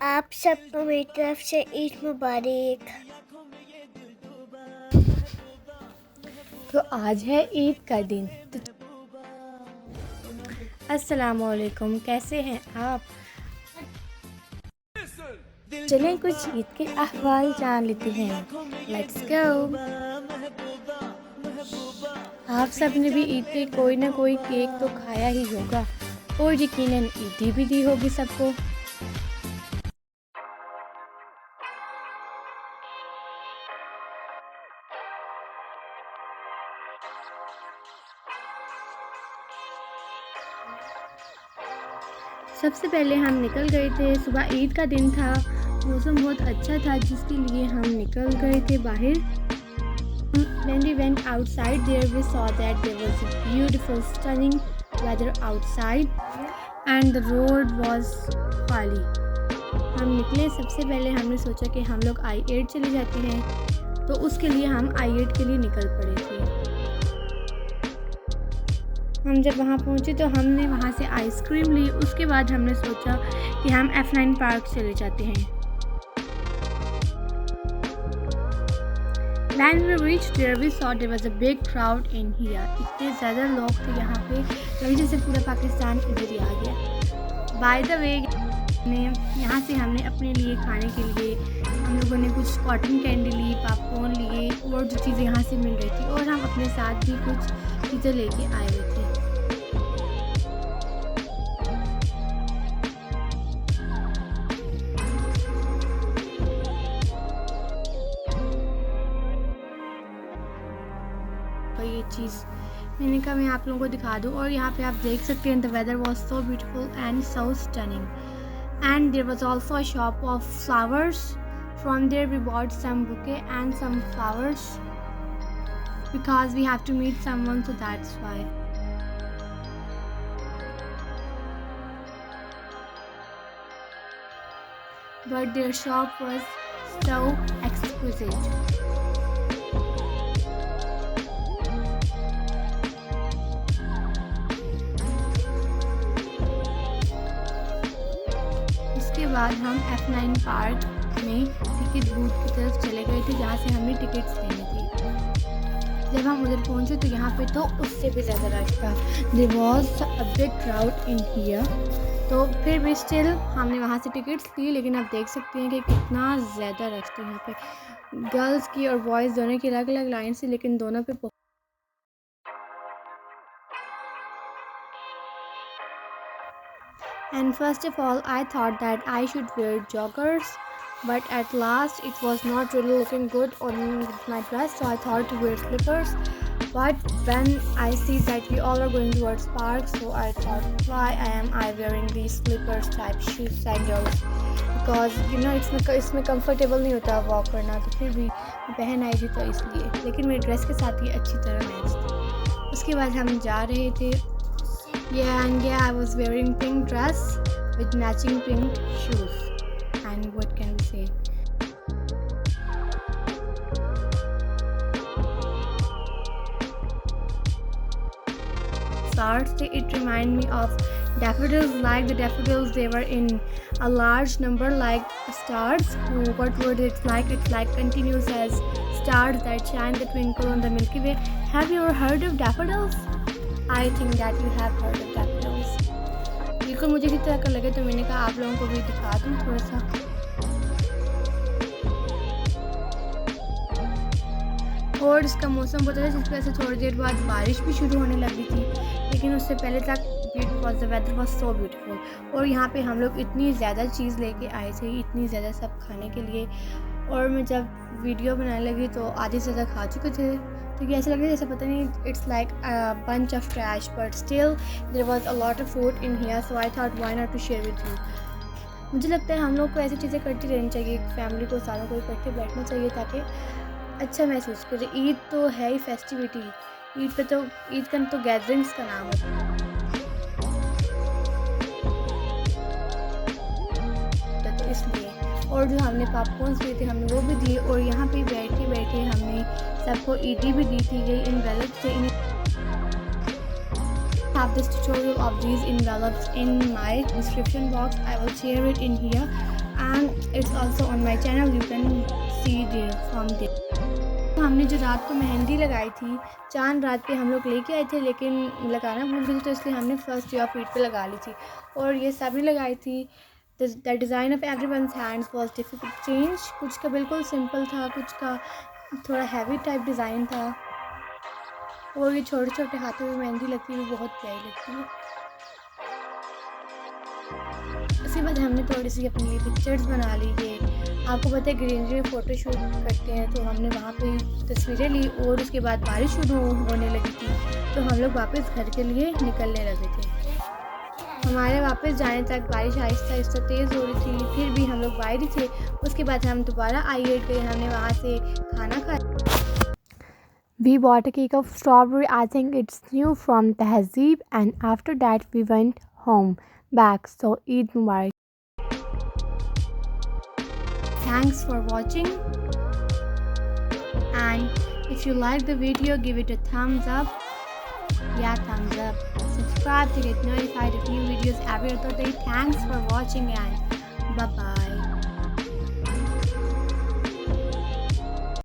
आप सबको मेरी तरफ से ईद मुबारक। तो आज है ईद का दिन। तो अस्सलामुअलैकुम, कैसे हैं आप? चलें कुछ ईद के अहवाल जान लेते हैं। Let's go. आप सब ने भी ईद पे कोई ना कोई केक तो खाया ही होगा और यकीनन ईदी भी दी होगी सबको। सबसे पहले हम निकल गए थे, सुबह ईद का दिन था, मौसम बहुत अच्छा था जिसके लिए हम निकल गए थे बाहर। When we went outside there, we saw that there was a beautiful, stunning weather outside and the road was खाली। हम निकले, सबसे पहले हमने सोचा कि हम लोग I8 चले जाते हैं, तो उसके लिए हम I8 के लिए निकल पड़े थे। हम जब वहाँ पहुँचे तो हमने वहाँ से आइसक्रीम ली। उसके बाद हमने सोचा कि हम F9 पार्क चले जाते हैं। When we reached there, we saw there was a big crowd in here. इतने ज़्यादा लोग थे यहाँ पे, लगे जैसे पूरा पाकिस्तान इधर ही आ गया। By the way, यहाँ से हमने अपने लिए खाने के लिए हम लोगों ने कुछ कॉटन कैंडी ली, पॉपकॉर्न लिए और जो चीज़ें यहाँ से मिल रही थी, और हम अपने साथ भी कुछ चीज़ें लेके आए हुए थे। ये चीज़ मैंने कहा मैं आप लोगों को दिखा दूँ। और यहाँ पे आप देख सकते हैं, the weather was so beautiful and so stunning and there was also a shop of flowers. From there we bought some bouquet and some flowers because we have to meet someone, so that's why. But there shop was so exclusive. उसके बाद हम F9 park में ticket booth की तरफ चले गए थे जहाँ से हमने टिकट्स लेनी थी। जब हम उधर पहुँचे तो यहाँ पे तो उससे भी ज़्यादा रश था। There was a big crowd in here. तो फिर भी स्टिल हमने वहाँ से टिकट्स ली, लेकिन आप देख सकते हैं कि कितना ज़्यादा रश था यहाँ पे। गर्ल्स की और बॉयज़ दोनों की अलग अलग लाइन थी, लेकिन दोनों पे And first of all, I thought that I should wear joggers, but at last it was not really looking good on my dress, so I thought to wear slippers. But when I see that we all are going towards park, so I thought, why am I wearing these slippers type shoes, sandals? Because you know इसमें comfortable नहीं होता walk करना, तो फिर भी पहन आई थी तो इसलिए, लेकिन मेरे ड्रेस के साथ ये अच्छी तरह मैच थी। उसके बाद हम जा रहे थे। Yeah, I was wearing pink dress with matching pink shoes. And what can we say? Stars, it remind me of daffodils, like the daffodils they were in a large number like stars. What word it's like? It's like continuous as stars that shine the twinkle on the Milky Way. Have you ever heard of daffodils? I think that you have heard of daffodils. बिल्कुल मुझे इसी तरह का लगे तो मैंने कहा आप लोगों को भी दिखा दूँ थोड़ा सा। और इसका मौसम बहुत अच्छा, जिसकी वजह से थोड़ी देर बाद बारिश भी शुरू होने लगी थी, लेकिन उससे पहले तक the weather was so beautiful. और यहाँ पे हम लोग इतनी ज़्यादा चीज़ लेके आए थे, इतनी ज़्यादा सब खाने के लिए, और मैं जब वीडियो बनाने लगी तो आधी से ज़्यादा खा चुके थे, तो ये ऐसा लग रहा है जैसे पता नहीं, it's like a bunch of trash, but still there was a lot of food in here, so I thought why not to share with you. मुझे लगता है हम लोग को ऐसी चीज़ें करती रहनी चाहिए, फैमिली को सारों को इकट्ठे बैठना चाहिए ताकि अच्छा महसूस करें। ईद तो है ही फेस्टिविटी, ईद पे तो ईद का तो गैदरिंग्स का नाम है, तो इसलिए। और जो हमने पॉपकॉर्न्स लिए थे हमने वो भी दिए, और यहाँ पे बैठे बैठे हमने सबको ईदी भी दी थी। ये envelopes से have this tutorial of these envelopes in my description box. I will share it in here. and it's also on my channel, you can see there from there. तो हमने जो रात को मेहंदी लगाई थी, चांद रात पे हम लोग लेके आए थे, लेकिन लगाना भूल गए थे, तो इसलिए हमने फर्स्ट डे ऑफ ईद पे लगा ली थी। और ये सबने लगाई थी। The design of everyone's hands was difficult change. कुछ का बिल्कुल सिंपल था, कुछ का थोड़ा हैवी टाइप डिज़ाइन था। और ये छोटे छोटे हाथों में मेहंदी लगती है, बहुत प्यारी लगती है। उसके बाद हमने थोड़ी सी अपनी ये पिक्चर्स बना ली। ये आपको पता है ग्रीनरी में फ़ोटो शूट करते हैं, तो हमने वहाँ पे तस्वीरें ली। और उसके बाद बारिश शुरू होने लगी थी, तो हम लोग वापस घर के लिए निकलने लगे थे। हमारे वापस जाने तक बारिश आहिस्ता आहिस्ता तेज़ हो रही थी, फिर भी हम लोग बाहर ही थे। उसके बाद हम दोबारा आईएट गए, हमने वहाँ से खाना खाया। We bought a cake of strawberry. I think it's new from Tehzeeb, and after that we went home back. So Eid Mubarak. Thanks for watching, and if you like the video, give it a thumbs up. Yeah, thumbs up. Subscribe to get notified of new videos every other day. Thanks for watching, and bye bye.